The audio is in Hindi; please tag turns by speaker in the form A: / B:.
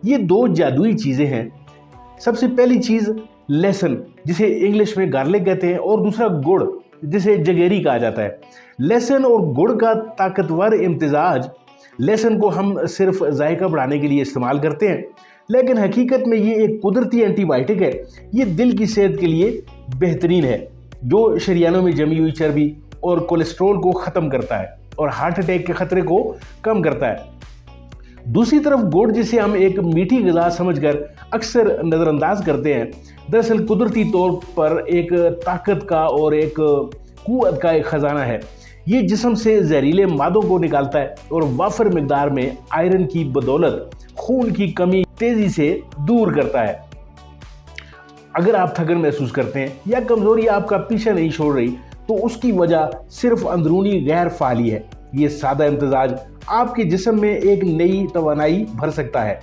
A: ये दो जादुई चीज़ें हैं। सबसे पहली चीज़ लहसुन, जिसे इंग्लिश में गार्लिक कहते हैं, और दूसरा गुड़, जिसे जगेरी कहा जाता है। लहसुन और गुड़ का ताकतवर इम्तिजाज, लहसुन को हम सिर्फ जायका बढ़ाने के लिए इस्तेमाल करते हैं, लेकिन हकीकत में ये एक कुदरती एंटीबायोटिक है। ये दिल की सेहत के लिए बेहतरीन है, जो शरीयानों में जमी हुई चर्बी और कोलेस्ट्रॉल को ख़त्म करता है और हार्ट अटैक के ख़तरे को कम करता है। दूसरी तरफ गुड़, जिसे हम एक मीठी ग़िज़ा समझकर अक्सर नज़रअंदाज करते हैं, दरअसल कुदरती तौर पर एक ताकत का और एक क़ुव्वत का एक ख़जाना है। ये जिस्म से जहरीले मादों को निकालता है और वाफर मिकदार में आयरन की बदौलत खून की कमी तेज़ी से दूर करता है। अगर आप थकन महसूस करते हैं या कमज़ोरी आपका पीछा नहीं छोड़ रही, तो उसकी वजह सिर्फ अंदरूनी गैर फ़ाली है। ये सादा इम्तिजाज आपके जिस्म में एक नई तवानाई भर सकता है।